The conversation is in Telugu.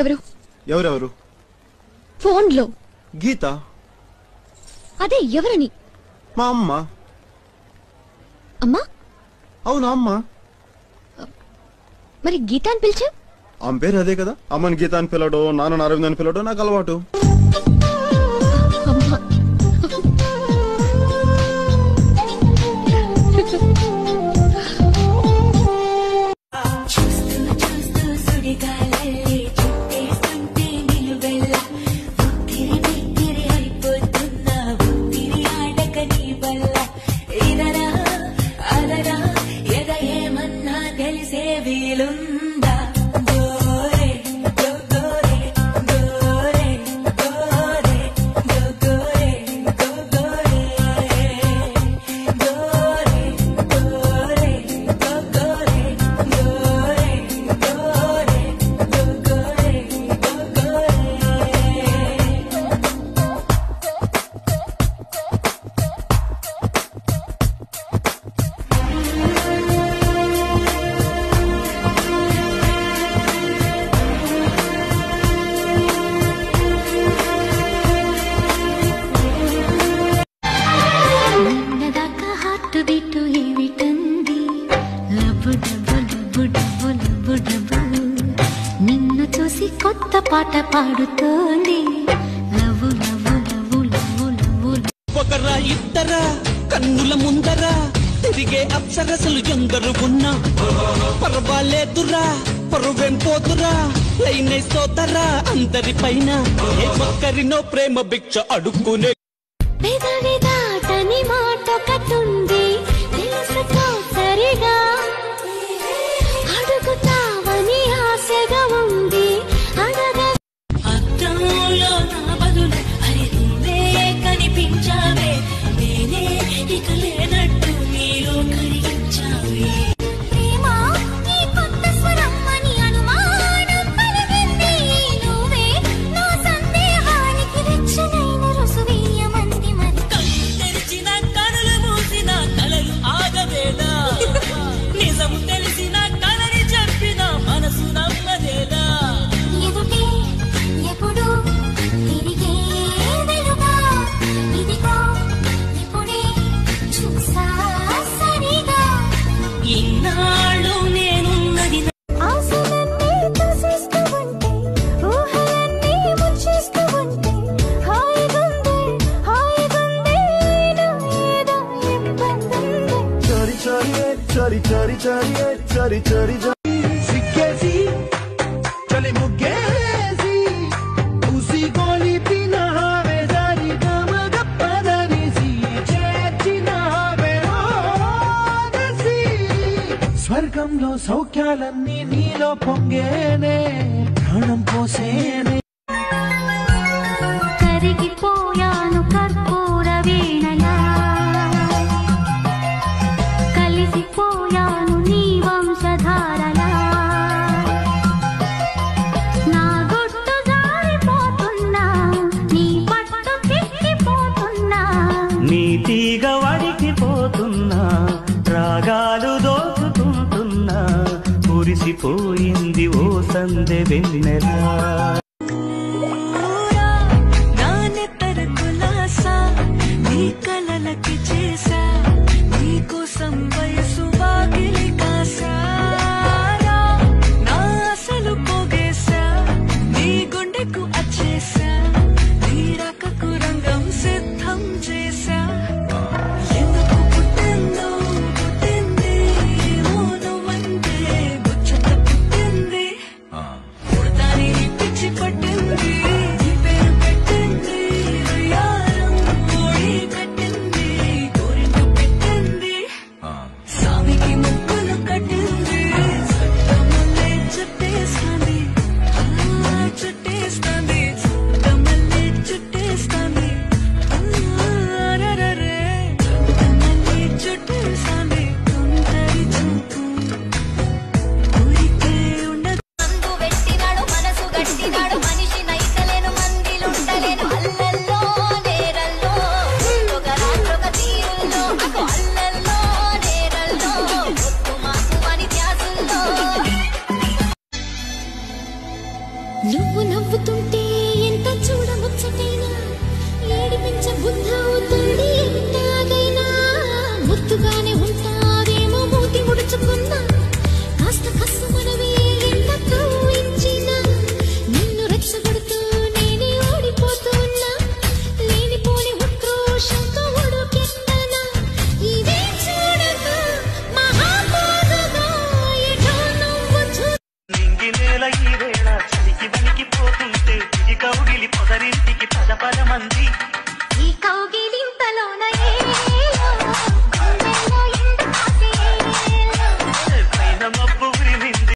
ఎవరు ఎవరెవరు? ఫోన్ లో గీత. అదే ఎవరని? మా అమ్మ. అమ్మా? అవునా అమ్మ. మరి గీత అని పిలిచా? ఆమె పేరు అదే కదా. అమ్మని గీత అని పిలవడం, నాన్న అరవింద్ అని పిలవడం నాకు అలవాటు. నిన్ను చూసి కొత్త పాట పాడుతోంది. Love love love love love. ఒకరా ఇద్దరా కన్నుల ముందరా తిరిగే అప్సరసలు ఎందరు ఉన్నా పర్వాలేదురా, పరువేం పోతురా, లైనే సోదరా అందరి పైన. ఏ ఒక్కరినో ప్రేమ భిక్ష అడుక్కునే పెదవి దాటని మాట కతుంది తెలుసుకో సరిగా. అడుగుతావని ఆశగా ఉంది అడగ. అర్థంలో నా బదులు అరే నువ్వే కనిపించావే, నేనే ఇక లేనట్టు నీలో కరిగించావే. ప్రేమ ఈ కొత్త స్వరం అని అనుమానం కలిగింది. నువ్వే నా సందేహానికి వెచ్చనైన రుసువీయమంది. మరి కళ్ళు తెరిచిన కనులు మూసిన కలలు ఆగవేదా, నిజము తెలిసిన కలని చెప్పిన మనసు నమ్మదేదా. ఎదుటే ఎప్పుడు తిరిగే వెలుగా ఇదిగో ఇప్పుడే చూసా సరిగా. ఇన్నాళ్ళు నేనున్నది ఆశలన్నీ తోసేస్తూ ఉంటే, ఊహలన్నీ ముచ్చేస్తూ ఉంటే, హాయిగుందే హాయిగుందే ఏదో ఇబ్బందుందే. చోరీ చోరీ చోరీ చోరీ చోరీ చోరీ చోరీ సిక్కేసి చలి ముగ్గేసి ఉసి గోలి పినహావే జారి గమగ పదనిసి చేర్చినహావే ఓదసి. స్వర్గంలో సౌఖ్యాలన్నీ నీలో పొంగేనే, ప్రాణం పోసేనే. కరిగిపోయాను కర్పూర వీణలా, కలిసిపోయాను నీ వంశధారలా. నా గుట్టు జారిపోతున్నా, నీ పట్టు చిక్కిపోతున్నా. నీ తీగ వడికిపోతున్నా, రాగాలు దోచుకుంటున్నా. మురిసిపోయింది ఓ సందె వెన్నెలా నా నెత్తర కులాసా నీ కలలకి చేసా నీ కోసం వయసు వాకిలి కాసా